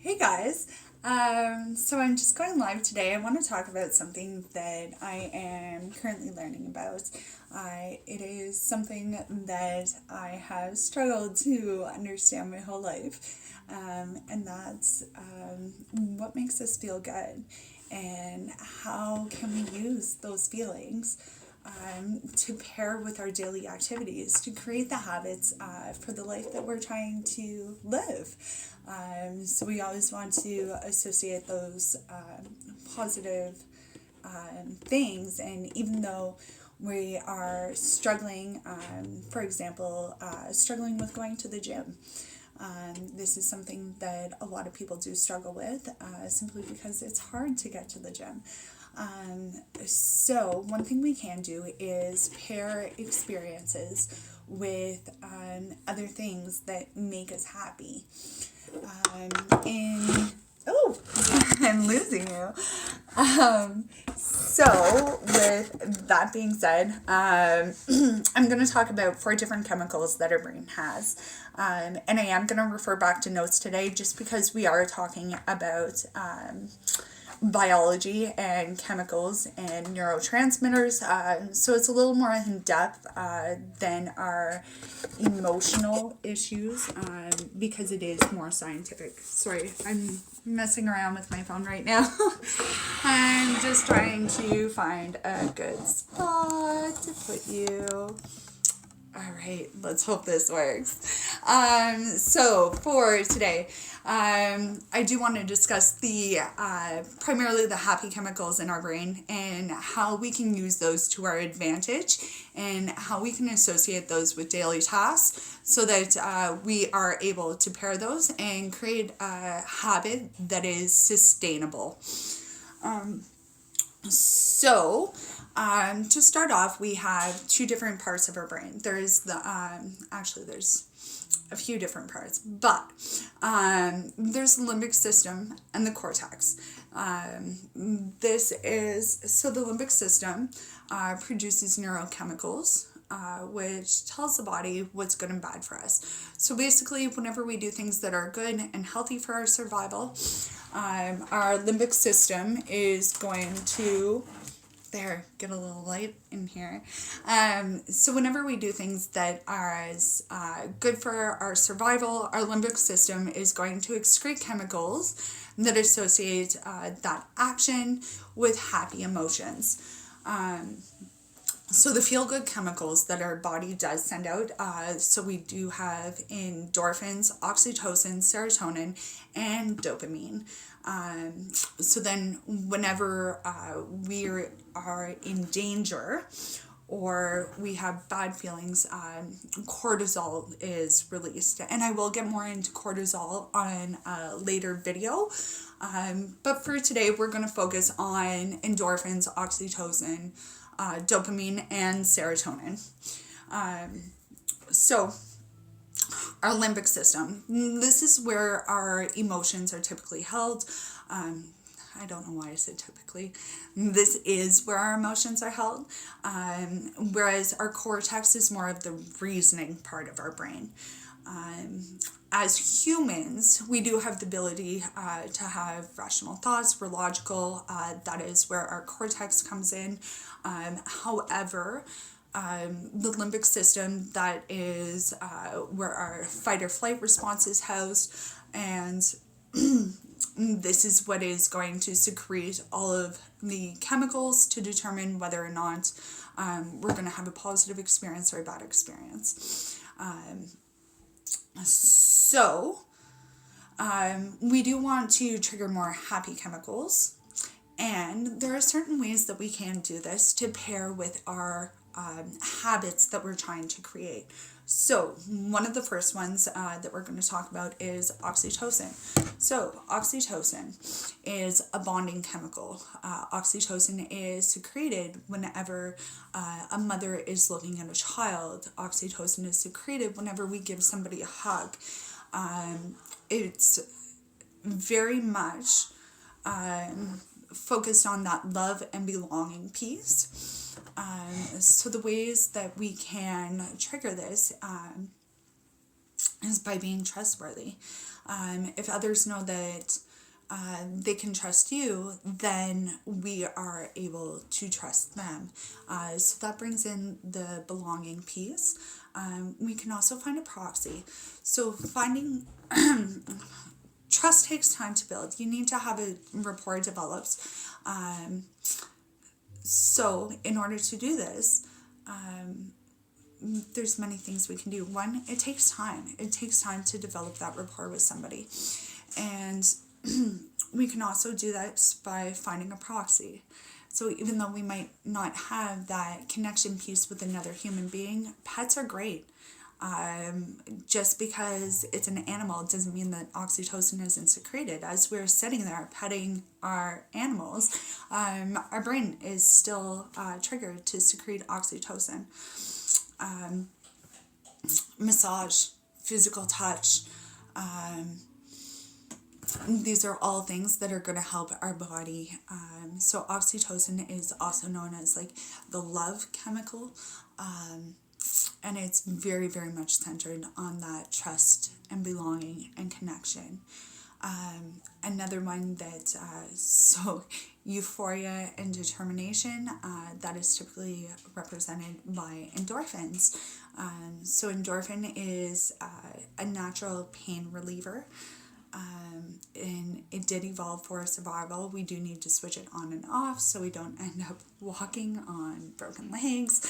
Hey guys, so I'm just going live today. I want to talk about something that I am currently learning about. It is something that I have struggled to understand my whole life, and that's what makes us feel good and how can we use those feelings to pair with our daily activities to create the habits for the life that we're trying to live. So we always want to associate those positive things, and even though we are struggling, for example, struggling with going to the gym. This is something that a lot of people do struggle with simply because it's hard to get to the gym. So one thing we can do is pair experiences with other things that make us happy. I'm losing you. So with that being said, I'm going to talk about 4 different chemicals that our brain has. And I am going to refer back to notes today just because we are talking about biology and chemicals and neurotransmitters. So it's a little more in depth than our emotional issues because it is more scientific. Sorry, I'm messing around with my phone right now. I'm just trying to find a good spot to put you. All right, let's hope this works. So for today, I do want to discuss the primarily the happy chemicals in our brain and how we can use those to our advantage and how we can associate those with daily tasks so that we are able to pair those and create a habit that is sustainable. To start off, we have 2 different parts of our brain. There's there's a few different parts, but there's the limbic system and the cortex. The limbic system produces neurochemicals, which tells the body what's good and bad for us. So basically, whenever we do things that are good and healthy for our survival, our limbic system is going to get a little light in here. So whenever we do things that are as good for our survival, our limbic system is going to excrete chemicals that associate that action with happy emotions. So the feel-good chemicals that our body does send out, so we do have endorphins, oxytocin, serotonin, and dopamine. So then whenever we are in danger or we have bad feelings, cortisol is released. And I will get more into cortisol on a later video. But for today, we're going to focus on endorphins, oxytocin, dopamine, and serotonin. So our limbic system, this is where our emotions are typically held. I don't know why I said typically. This is where our emotions are held, whereas our cortex is more of the reasoning part of our brain. As humans, we do have the ability to have rational thoughts. We're logical. That is where our cortex comes in. However, the limbic system, that is where our fight or flight response is housed, and this is what is going to secrete all of the chemicals to determine whether or not we're going to have a positive experience or a bad experience. We do want to trigger more happy chemicals, and there are certain ways that we can do this to pair with our habits that we're trying to create. So one of the first ones that we're going to talk about is oxytocin. So oxytocin is a bonding chemical. Oxytocin is secreted whenever a mother is looking at a child. Oxytocin is secreted whenever we give somebody a hug. It's very much focused on that love and belonging piece. So the ways that we can trigger this is by being trustworthy. If others know that they can trust you, then we are able to trust them. So that brings in the belonging piece. We can also find a proxy. So finding trust takes time to build. You need to have a rapport developed. So in order to do this, there's many things we can do. One, it takes time. It takes time to develop that rapport with somebody. And we can also do that by finding a proxy. So even though we might not have that connection piece with another human being, pets are great. Just because it's an animal doesn't mean that oxytocin isn't secreted. As we're sitting there petting our animals, our brain is still triggered to secrete oxytocin. Massage, physical touch, these are all things that are going to help our body. So oxytocin is also known as like the love chemical, and it's very, very much centered on that trust and belonging and connection. Another one that, so euphoria and determination, that is typically represented by endorphins. So endorphin is a natural pain reliever. And it did evolve for survival. We do need to switch it on and off so we don't end up walking on broken legs.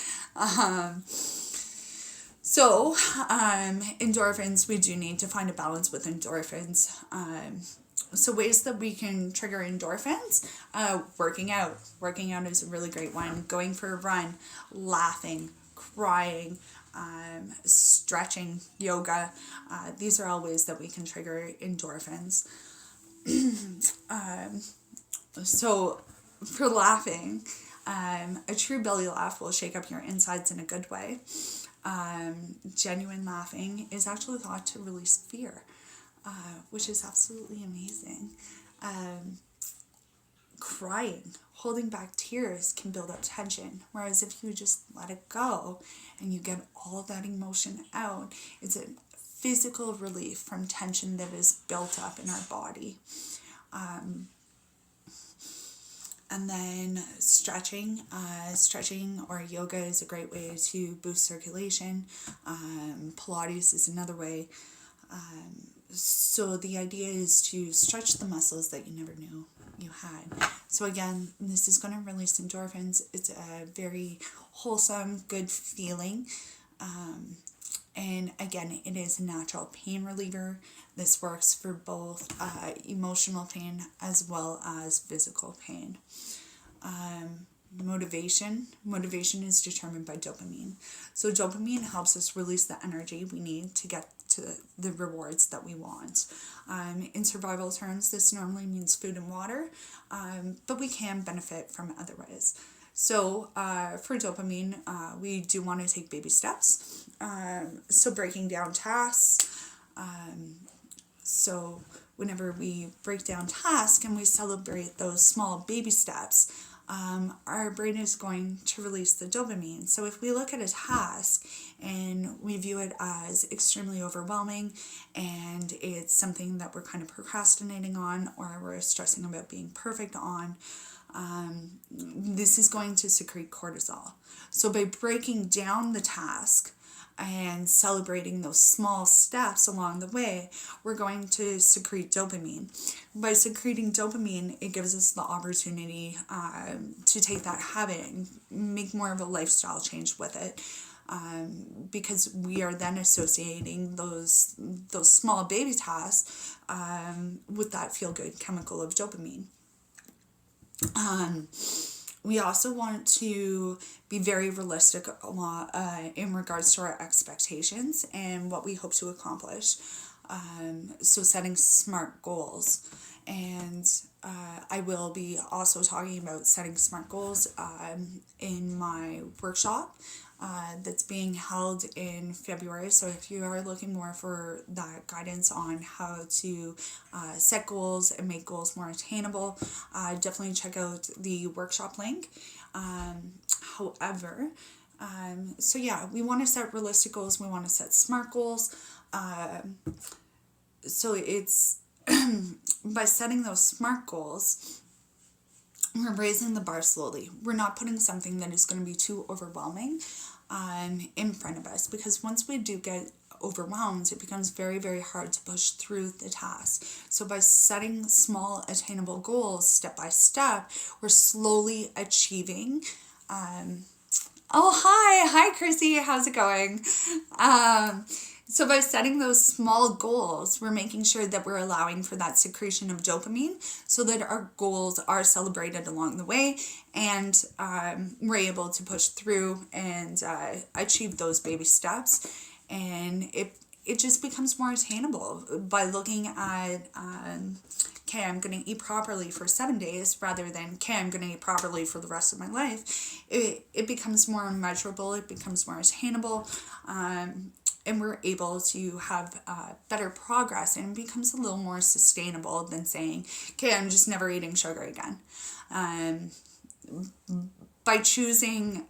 Endorphins, we do need to find a balance with endorphins. So ways that we can trigger endorphins, working out. Working out is a really great one. Going for a run, laughing, crying, stretching, yoga. These are all ways that we can trigger endorphins. So for laughing, a true belly laugh will shake up your insides in a good way. Genuine laughing is actually thought to release fear, which is absolutely amazing. Crying, holding back tears can build up tension, whereas if you just let it go and you get all that emotion out, it's a physical relief from tension that is built up in our body. And then stretching or yoga is a great way to boost circulation. Pilates is another way. So the idea is to stretch the muscles that you never knew you had. So again, this is going to release endorphins. It's a very wholesome, good feeling. And again, it is a natural pain reliever. This works for both emotional pain as well as physical pain. Motivation is determined by dopamine. So dopamine helps us release the energy we need to get to the rewards that we want. In survival terms, this normally means food and water, but we can benefit from other ways. So for dopamine, we do want to take baby steps. So breaking down tasks. So whenever we break down tasks and we celebrate those small baby steps, our brain is going to release the dopamine. So if we look at a task and we view it as extremely overwhelming and it's something that we're kind of procrastinating on or we're stressing about being perfect on, this is going to secrete cortisol. So by breaking down the task and celebrating those small steps along the way, we're going to secrete dopamine. By secreting dopamine, it gives us the opportunity to take that habit and make more of a lifestyle change with it, because we are then associating those small baby tasks with that feel-good chemical of dopamine. We also want to be very realistic in regards to our expectations and what we hope to accomplish. So setting SMART goals. And I will be also talking about setting SMART goals in my workshop that's being held in February. So if you are looking more for that guidance on how to set goals and make goals more attainable, definitely check out the workshop link. However, we want to set realistic goals. We want to set SMART goals. So it's by setting those SMART goals, we're raising the bar slowly. We're not putting something that is going to be too overwhelming in front of us, because once we do get overwhelmed, it becomes very, very hard to push through the task. So by setting small attainable goals step by step, we're slowly achieving. Oh, hi, Chrissy, how's it going? So by setting those small goals, we're making sure that we're allowing for that secretion of dopamine so that our goals are celebrated along the way, and we're able to push through and achieve those baby steps. And it just becomes more attainable by looking at, okay, I'm going to eat properly for 7 days rather than, okay, I'm going to eat properly for the rest of my life. It becomes more measurable, it becomes more attainable, and we're able to have better progress, and it becomes a little more sustainable than saying, okay, I'm just never eating sugar again. By choosing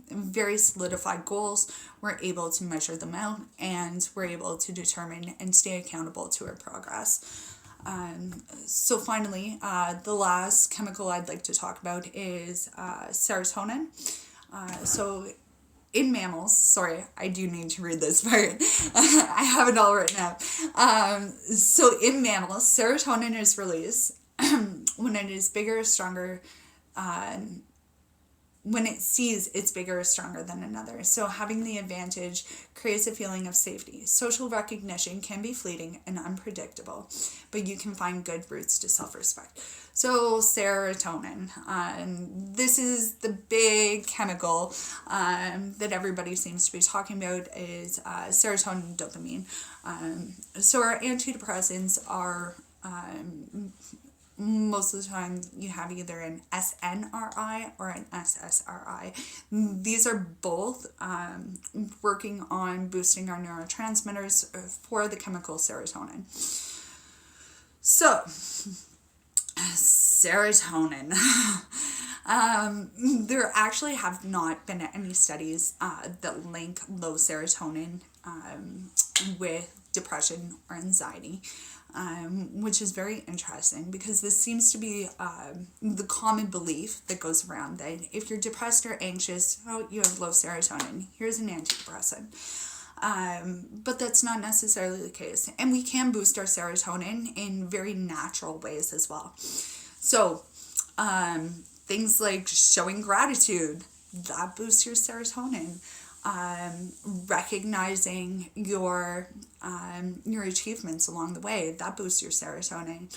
very solidified goals, we're able to measure them out, and we're able to determine and stay accountable to our progress. So finally, the last chemical I'd like to talk about is serotonin. So in mammals, sorry, I do need to read this part. I have it all written up. So in mammals, serotonin is released when it is bigger, stronger, when it sees it's bigger or stronger than another. So having the advantage creates a feeling of safety. Social recognition can be fleeting and unpredictable, but you can find good roots to self-respect. So serotonin, this is the big chemical that everybody seems to be talking about, is serotonin and dopamine. So our antidepressants are most of the time you have either an SNRI or an SSRI. These are both working on boosting our neurotransmitters for the chemical serotonin. So, serotonin. There actually have not been any studies that link low serotonin with depression or anxiety. Which is very interesting, because this seems to be the common belief that goes around, that if you're depressed or anxious, oh, you have low serotonin, here's an antidepressant. But that's not necessarily the case. And we can boost our serotonin in very natural ways as well. So things like showing gratitude, that boosts your serotonin. Recognizing your achievements along the way, that boosts your serotonin.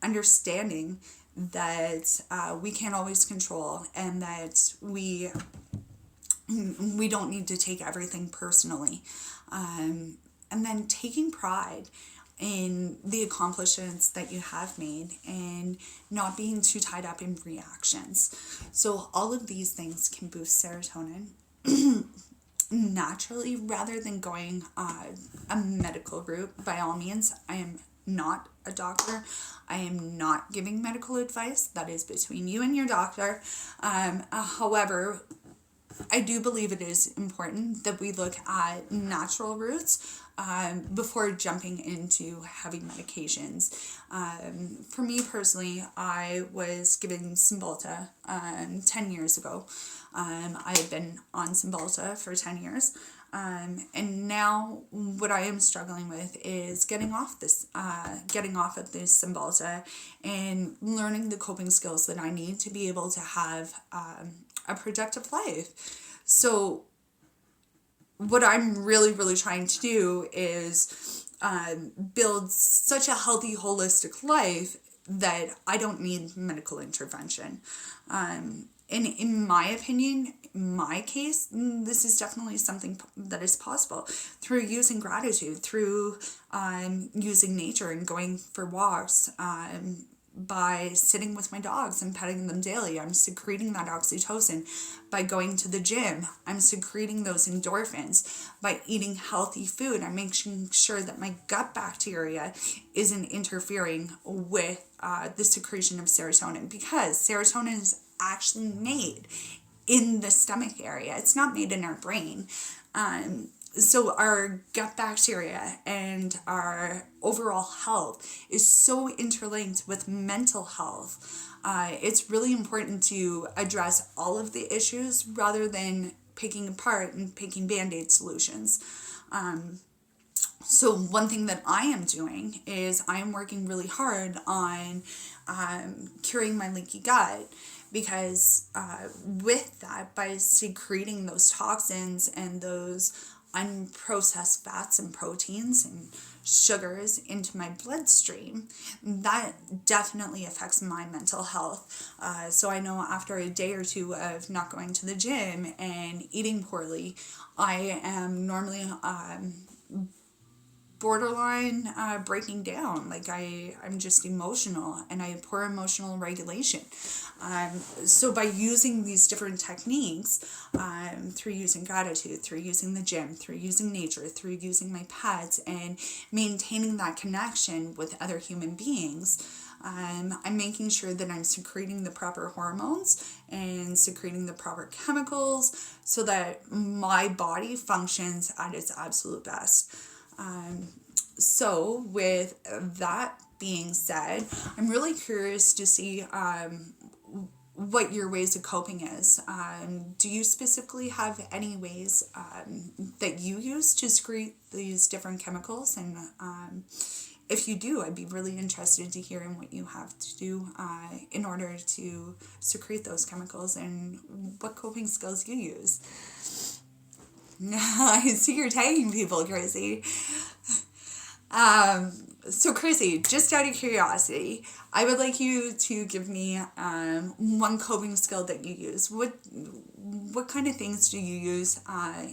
Understanding that we can't always control, and that we don't need to take everything personally. And then taking pride in the accomplishments that you have made, and not being too tied up in reactions. So all of these things can boost serotonin naturally, rather than going a medical route. By all means, I am not a doctor. I am not giving medical advice. That is between you and your doctor. However, I do believe it is important that we look at natural routes before jumping into heavy medications. For me personally, I was given Cymbalta 10 years ago. I had been on Cymbalta for 10 years. And now what I am struggling with is getting off of this Cymbalta, and learning the coping skills that I need to be able to have a productive life. So what I'm really, really trying to do is build such a healthy, holistic life that I don't need medical intervention. And in my opinion, in my case, this is definitely something that is possible through using gratitude, through using nature and going for walks, by sitting with my dogs and petting them daily. I'm secreting that oxytocin by going to the gym. I'm secreting those endorphins by eating healthy food. I'm making sure that my gut bacteria isn't interfering with the secretion of serotonin, because serotonin is actually made in the stomach area. It's not made in our brain. So our gut bacteria and our overall health is so interlinked with mental health. It's really important to address all of the issues rather than picking apart and picking band-aid solutions. So one thing that I am doing is I am working really hard on curing my leaky gut, because with that, by secreting those toxins and those unprocessed fats and proteins and sugars into my bloodstream, that definitely affects my mental health. So I know after a day or two of not going to the gym and eating poorly, I am normally borderline breaking down. Like I'm just emotional, and I have poor emotional regulation. So by using these different techniques, through using gratitude, through using the gym, through using nature, through using my pets, and maintaining that connection with other human beings, I'm making sure that I'm secreting the proper hormones and secreting the proper chemicals so that my body functions at its absolute best. So with that being said, I'm really curious to see what your ways of coping is. Do you specifically have any ways that you use to secrete these different chemicals? And if you do, I'd be really interested to hear in what you have to do in order to secrete those chemicals, and what coping skills you use. I see you're tagging people, Chrissy. So Chrissy, just out of curiosity, I would like you to give me one coping skill that you use. What kind of things do you use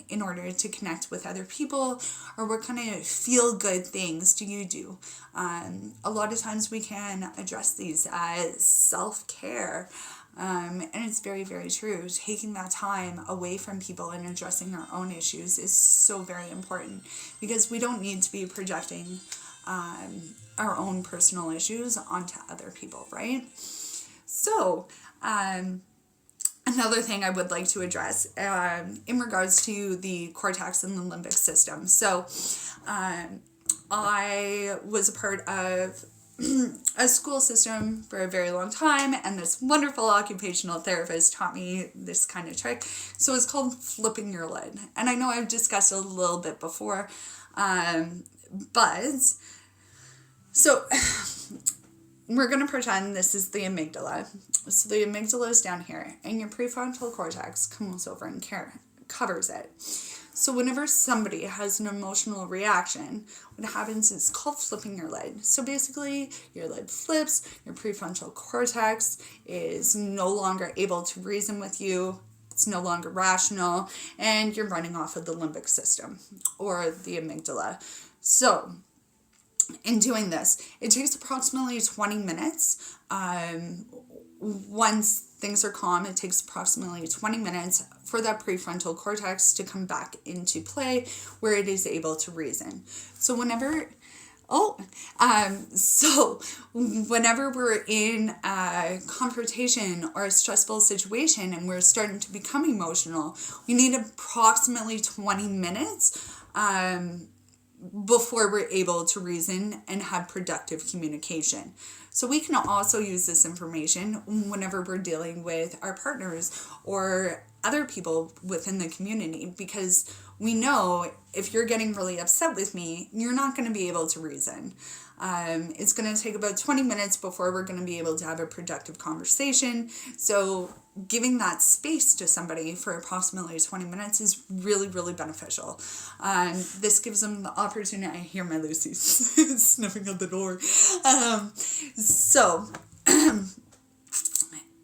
in order to connect with other people, or what kind of feel-good things do you do? A lot of times we can address these as self-care. And it's very, very true. Taking that time away from people and addressing our own issues is so very important, because we don't need to be projecting our own personal issues onto other people, right? So, another thing I would like to address in regards to the cortex and the limbic system. So, I was a part of a school system for a very long time, and this wonderful occupational therapist taught me this kind of trick. So it's called flipping your lid. And I know I've discussed it a little bit before, but so we're going to pretend this is the amygdala. So the amygdala is down here, and your prefrontal cortex comes over and covers it. So whenever somebody has an emotional reaction, what happens is called flipping your lid. So basically, your lid flips, your prefrontal cortex is no longer able to reason with you, it's no longer rational, and you're running off of the limbic system, or the amygdala. So in doing this, it takes approximately 20 minutes. Once things are calm, it takes approximately 20 minutes for that prefrontal cortex to come back into play, where it is able to reason. So whenever we're in a confrontation or a stressful situation and we're starting to become emotional, we need approximately 20 minutes before we're able to reason and have productive communication. So we can also use this information whenever we're dealing with our partners or other people within the community, because we know if you're getting really upset with me, you're not going to be able to reason. It's going to take about 20 minutes before we're going to be able to have a productive conversation. So giving that space to somebody for approximately 20 minutes is really, really beneficial. This gives them the opportunity. I hear my Lucy sniffing at the door.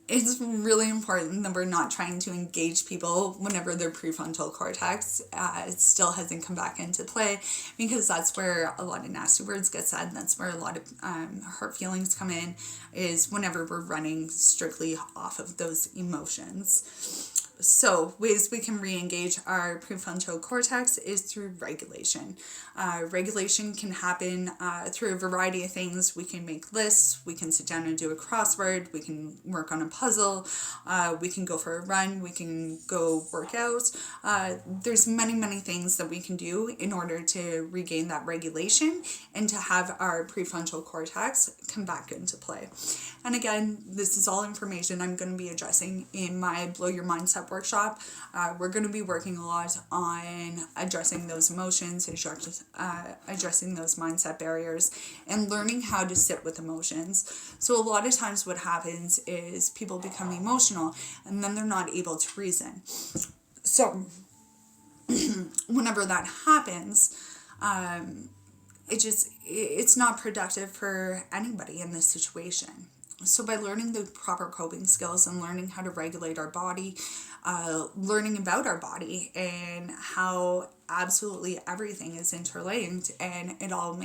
It's really important that we're not trying to engage people whenever their prefrontal cortex still hasn't come back into play, because that's where a lot of nasty words get said. That's where a lot of hurt feelings come in, is whenever we're running strictly off of those emotions. So ways we can re-engage our prefrontal cortex is through regulation. Regulation can happen through a variety of things. We can make lists, we can sit down and do a crossword, we can work on a puzzle, we can go for a run, we can go work out. There's many things that we can do in order to regain that regulation and to have our prefrontal cortex come back into play. And again, this is all information I'm going to be addressing in my Blow Your Mindset workshop. We're going to be working a lot on addressing those emotions, addressing those mindset barriers, and learning how to sit with emotions. So a lot of times what happens is people become emotional and then they're not able to reason. So whenever that happens, it's not productive for anybody in this situation. So by learning the proper coping skills and learning how to regulate our body, learning about our body and how absolutely everything is interlinked and it all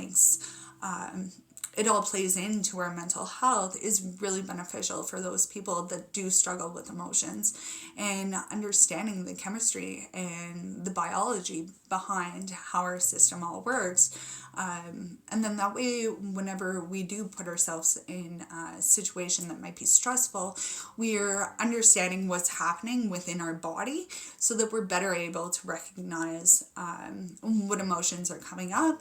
plays into our mental health is really beneficial for those people that do struggle with emotions, and understanding the chemistry and the biology behind how our system all works. And then that way, whenever we do put ourselves in a situation that might be stressful, we're understanding what's happening within our body so that we're better able to recognize what emotions are coming up.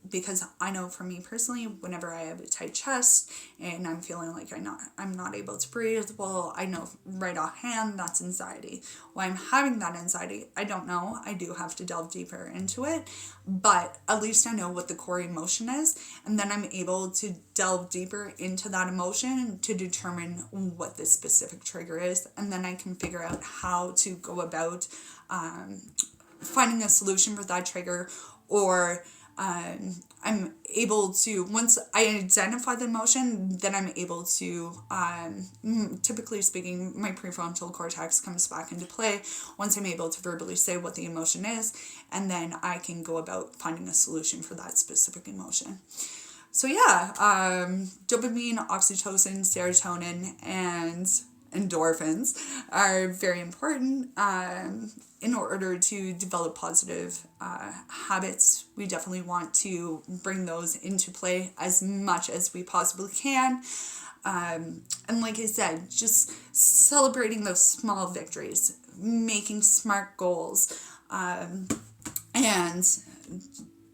Because I know for me personally, whenever I have a tight chest and I'm feeling like I'm not able to breathe, well, I know right offhand that's anxiety. Why I'm having that anxiety, I don't know. I do have to delve deeper into it, but at least I know what the core emotion is, and then I'm able to delve deeper into that emotion to determine what this specific trigger is, and then I can figure out how to go about finding a solution for that trigger, or I'm able to, once I identify the emotion, then I'm able to, typically speaking, my prefrontal cortex comes back into play once I'm able to verbally say what the emotion is, and then I can go about finding a solution for that specific emotion. So yeah, dopamine, oxytocin, serotonin, and endorphins are very important in order to develop positive habits. We definitely want to bring those into play as much as we possibly can. And like I said, just celebrating those small victories, making smart goals, and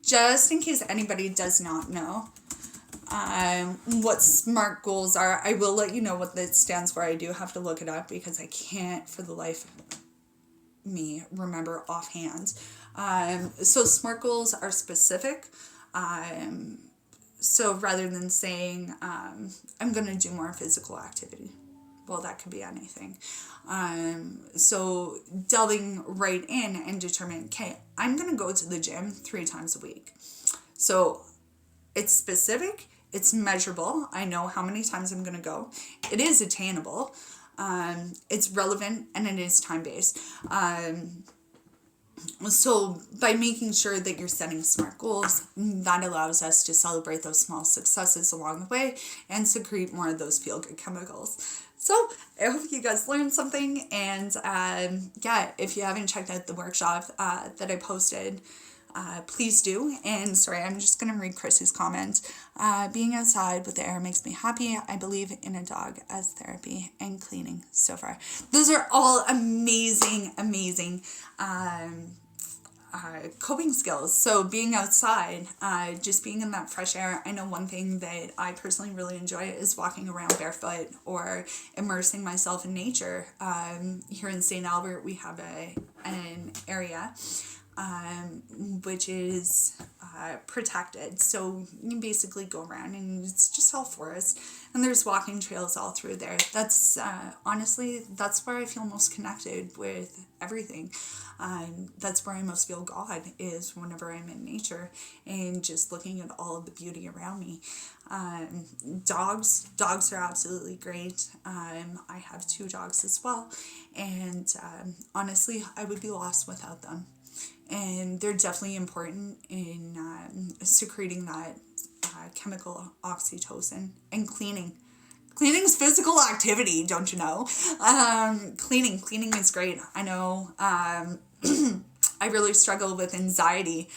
just in case anybody does not know what SMART goals are, I will let you know what that stands for. I do have to look it up because I can't for the life of me remember offhand. So SMART goals are specific. So rather than saying I'm going to do more physical activity, well, that could be anything. So delving right in and determining, okay, I'm going to go to the gym 3 times a week. So it's specific, it's measurable. I know how many times I'm going to go. It is attainable. It's relevant, and it is time-based. So by making sure that you're setting SMART goals, that allows us to celebrate those small successes along the way and secrete more of those feel-good chemicals. So I hope you guys learned something, and yeah, if you haven't checked out the workshop that I posted, please do. And sorry, I'm just going to read Chrissy's comment. Being outside with the air makes me happy. I believe in a dog as therapy and cleaning so far. Those are all amazing coping skills. So being outside, just being in that fresh air. I know one thing that I personally really enjoy is walking around barefoot or immersing myself in nature. Here in St. Albert, we have an area which is protected. So you basically go around and it's just all forest, and there's walking trails all through there. That's honestly, that's where I feel most connected with everything. That's where I most feel God, is whenever I'm in nature and just looking at all of the beauty around me. Dogs are absolutely great. I have 2 dogs as well, and honestly, I would be lost without them. And they're definitely important in secreting that chemical oxytocin and cleaning Cleaning's physical activity, don't you know? Cleaning is great. I know. I really struggle with anxiety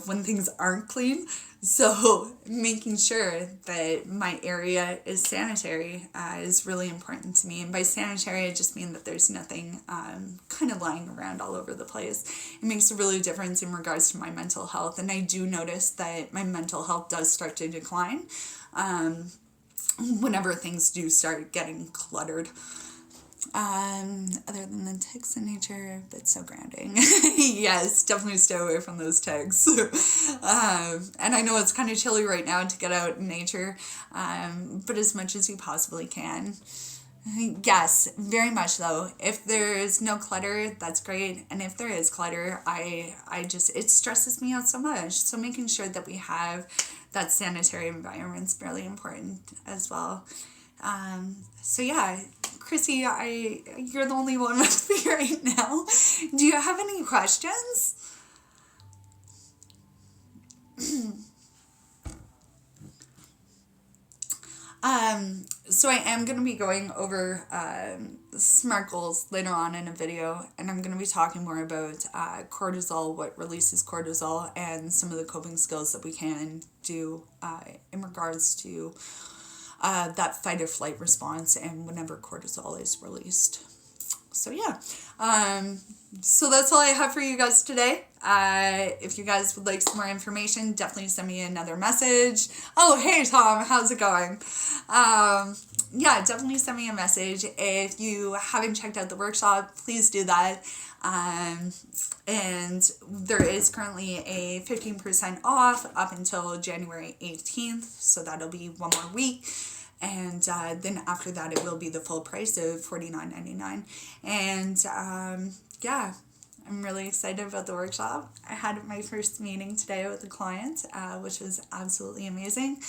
when things aren't clean. So making sure that my area is sanitary is really important to me. And by sanitary, I just mean that there's nothing kind of lying around all over the place. It makes a really difference in regards to my mental health. And I do notice that my mental health does start to decline whenever things do start getting cluttered. Other than the ticks in nature, but so grounding. Yes, definitely stay away from those ticks. And I know it's kind of chilly right now to get out in nature, but as much as you possibly can. Yes, very much though. If there's no clutter, that's great. And if there is clutter, it stresses me out so much. So making sure that we have that sanitary environment is really important as well. So yeah, Chrissy, you're the only one with me right now. Do you have any questions? So I am going to be going over SMART goals later on in a video, and I'm going to be talking more about cortisol, what releases cortisol, and some of the coping skills that we can do in regards to that fight or flight response and whenever cortisol is released. So yeah, so that's all I have for you guys today. If you guys would like some more information, definitely send me another message. Oh, hey Tom, how's it going? Yeah, definitely send me a message. If you haven't checked out the workshop, please do that. And there is currently a 15% off up until January 18th. So that'll be one more week. And then after that, it will be the full price of $49.99. And yeah, I'm really excited about the workshop. I had my first meeting today with a client, which was absolutely amazing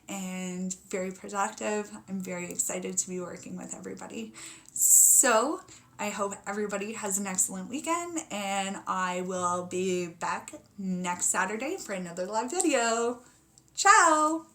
and very productive. I'm very excited to be working with everybody. So I hope everybody has an excellent weekend, and I will be back next Saturday for another live video. Ciao!